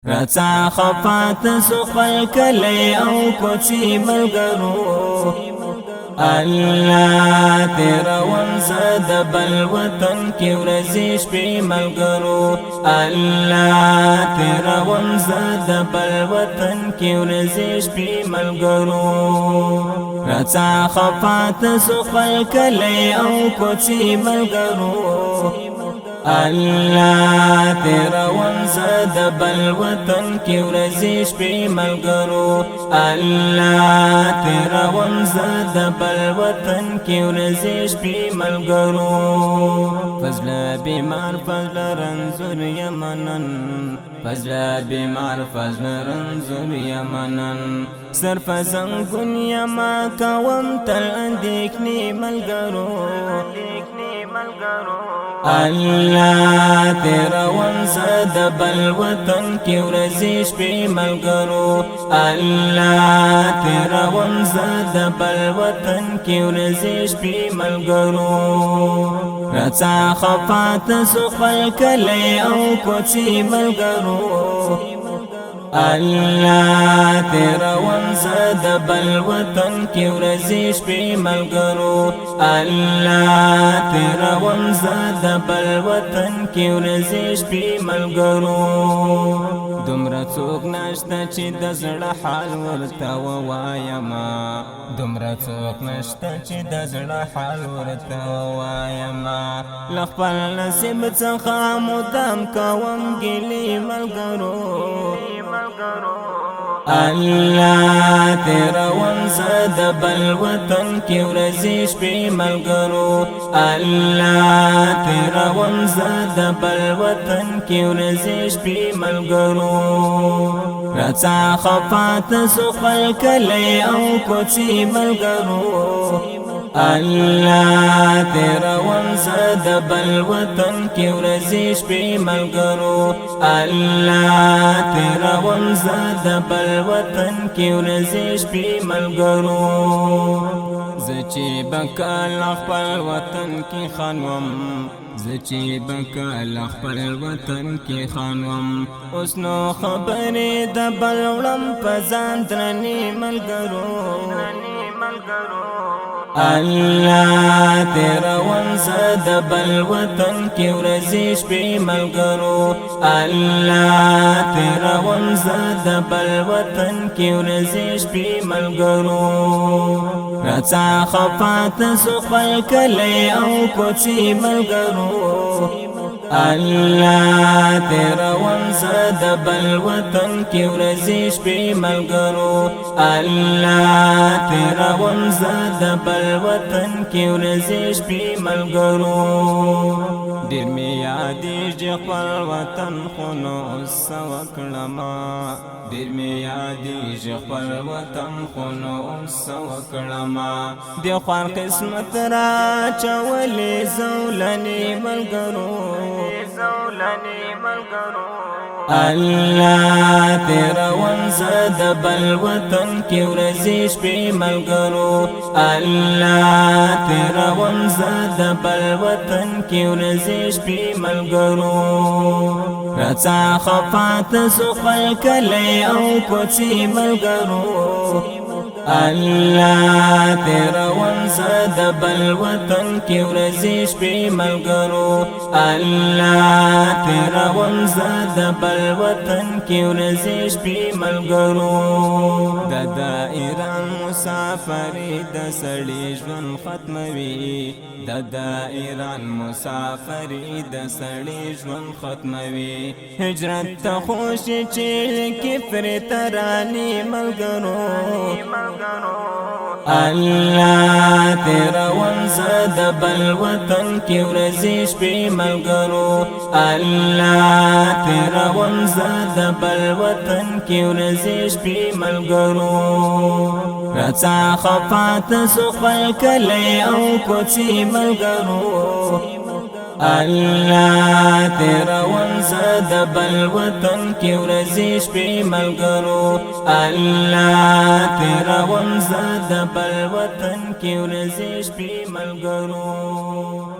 رڅا خفات سو خپل کلی او کوڅې ملګرو الله تیرا ونزد بل وطن کی ورزی شپی ملګرو الله تیرا ونزد بل وطن کی ورزی شپی ملګرو رڅا خفات سو خپل کلی او کوڅې ملګرو الله تیرا ونزد بل وطن کی ورزی شپی ملګرو الله تیرا ونزد بل وطن کی ورزی شپی ملګرو فضل بیمار فضل رنزور یمنن فضل بیمار فضل رنزور یمنن صرف زنگون یما کوم تل اندیکنی ملګرو الله تیرا ونزد بل وطن کی ورزی شپی ملګرو الله تیرا ونزد بل وطن کی ورزی شپی ملګرو رڅا خفات سو خپل کلی او کوڅې ملګرو الله تیرا ونزد بل وطن کی ورزی شپی ملګرو الله تیرا ونزد بل وطن کی ورزی شپی ملګرو دومره څوک نشته چې د زړه حال ورته ووایم دومره څوک نشته چې د زړه حال ورته ووایم له خپل نصیب څخه مدام کوم ګیلې ملګرو الله تیرا ونزد بل وطن کی ورزی شپی ملګرو الله تیرا ونزد بل وطن کی ورزی شپی ملګرو رڅا خفات سو خپل کلی او کوڅې ملګرو الله تیرا ونزد بل وطن کی ورزی شپی ملګرو الله تیرا ونزد بل وطن کی ورزی شپی ملګرو زچی بکال خپل وطن کی خانوم زچی بکال خپل وطن کی خانوم اوس نو خبرې د بل وړم پزان درنی ملګرو الله تیرا ونزد بل وطن کی ورزی شپی ملګرو الله تیرا ونزد بل وطن کی ورزی شپی ملګرو رڅا خفات سو خپل کلی او کوڅې ملګرو الله تیرا ونزد بل وطن کی ورزی شپی ملګرو الله تیرا ونزد بل وطن کی ورزی شپی ملګرو ډیر می یادېږي خپل وطن خو نو څه وکړمه ډیر می یادېږي خپل وطن خو نو څه وکړمه د خوار قسمت را چولې زولنې ملګرو الله تیرا ونزد بل وطن کی ورزی شپی ملګرو الله تیرا ونزد بل وطن کی ورزی شپی ملګرو رڅا خفات سو خپل کلی او کوڅې ملګرو الله تیرا ونزد بل وطن کی ورزی شپی ملګرو الله تیرا ونزد بل وطن کی ورزی شپی ملګرو د ایران مسافری د سړی ژوند ختموي د ایران مسافری د سړی ژوند ختموي هجرت ته خوشي چې کفر ترانی ملګرو الله تیرا ونزد بل وطن کی ورزی شپی ملګرو الله تیرا ونزد بل وطن کی ورزی شپی ملګرو رڅا خفات سو خپل کلی او کوڅې ملګرو الله تیرا ونزد بل وطن کی ورزی شپی ملګرو الله تیرا ونزد بل وطن کی ورزی شپی ملګرو